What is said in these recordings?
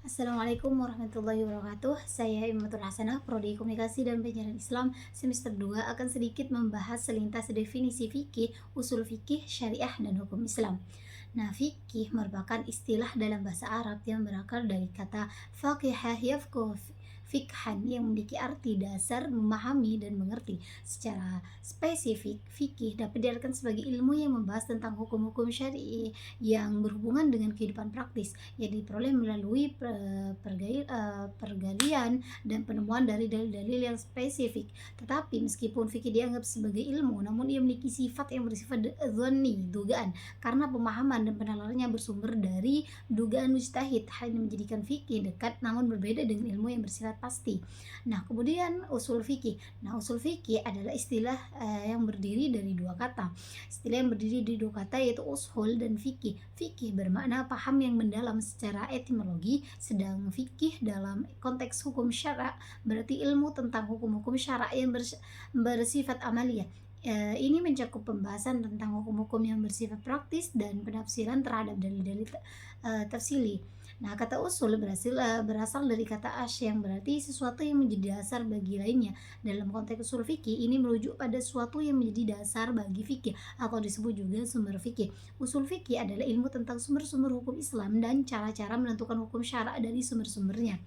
Assalamualaikum warahmatullahi wabarakatuh. Saya Imatul Hasanah, Prodi Komunikasi dan Penyiaran Islam semester 2 akan sedikit membahas selintas definisi fikih, usul fikih, syariah, dan hukum Islam. Nah, fikih merupakan istilah dalam bahasa Arab yang berakar dari kata faqihah yafqahu fikhan yang memiliki arti dasar, memahami, dan mengerti. Secara spesifik, fikih dapat diartikan sebagai ilmu yang membahas tentang hukum-hukum syar'i yang berhubungan dengan kehidupan praktis yang diperoleh melalui pergalian dan penemuan dari dalil-dalil yang spesifik. Tetapi meskipun fikih dianggap sebagai ilmu, namun ia memiliki sifat yang bersifat dzanni, dugaan, karena pemahaman dan penalarannya bersumber dari dugaan mujtahid. Hal ini menjadikan fikih dekat namun berbeda dengan ilmu yang bersifat pasti. Nah, kemudian usul fikih. Nah, usul fikih adalah istilah yang berdiri dari dua kata. Istilah yang berdiri dari dua kata yaitu ushul dan fikih. Fikih bermakna paham yang mendalam secara etimologi, sedang fikih dalam konteks hukum syara berarti ilmu tentang hukum-hukum syara yang bersifat amaliyah. Ini mencakup pembahasan tentang hukum-hukum yang bersifat praktis dan penafsiran terhadap dalil-dalil tafsili. Nah, kata usul berasal dari kata ash yang berarti sesuatu yang menjadi dasar bagi lainnya. Dalam konteks usul fikih, ini merujuk pada sesuatu yang menjadi dasar bagi fikih atau disebut juga sumber fikih. Usul fikih adalah ilmu tentang sumber-sumber hukum Islam dan cara-cara menentukan hukum syara dari sumber-sumbernya.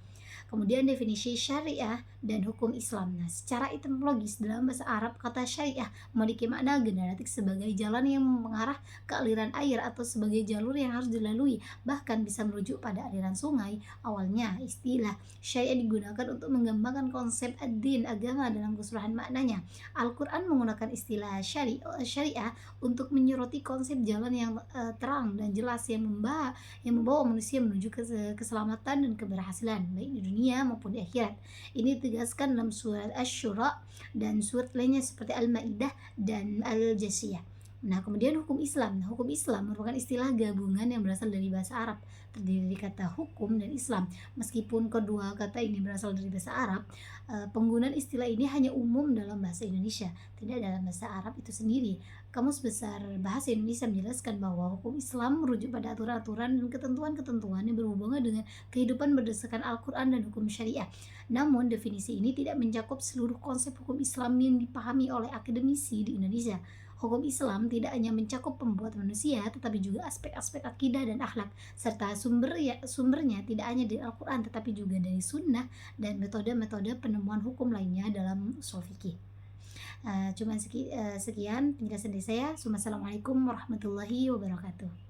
Kemudian definisi syariah dan hukum Islam. Nah, secara etimologis dalam bahasa Arab kata syariah memiliki makna generatif sebagai jalan yang mengarah ke aliran air atau sebagai jalur yang harus dilalui, bahkan bisa merujuk pada aliran sungai. Awalnya istilah syariah digunakan untuk menggambarkan konsep ad-din, agama dalam keseluruhan maknanya. Al-Quran menggunakan istilah syariah untuk menyoroti konsep jalan yang terang dan jelas yang membawa manusia menuju keselamatan dan keberhasilan baik di dunia maupun di akhirat. Ini ditegaskan dalam surat Asy-Syura dan surat lainnya seperti Al-Maidah dan Al-Jasiyah. Nah, kemudian hukum Islam. Nah, hukum Islam merupakan istilah gabungan yang berasal dari bahasa Arab, terdiri dari kata hukum dan Islam. Meskipun kedua kata ini berasal dari bahasa Arab, penggunaan istilah ini hanya umum dalam bahasa Indonesia, tidak dalam bahasa Arab itu sendiri. Kamus Besar Bahasa Indonesia menjelaskan bahwa hukum Islam merujuk pada aturan-aturan dan ketentuan-ketentuan yang berhubungan dengan kehidupan berdasarkan Al-Quran dan hukum syariah. Namun, definisi ini tidak mencakup seluruh konsep hukum Islam yang dipahami oleh akademisi di Indonesia. Hukum Islam tidak hanya mencakup pembuatan manusia, tetapi juga aspek-aspek akidah dan akhlak, serta sumbernya tidak hanya dari Al-Quran, tetapi juga dari sunnah dan metode-metode penemuan hukum lainnya dalam usul fikih. Sekian penjelasan dari saya. Wassalamualaikum warahmatullahi wabarakatuh.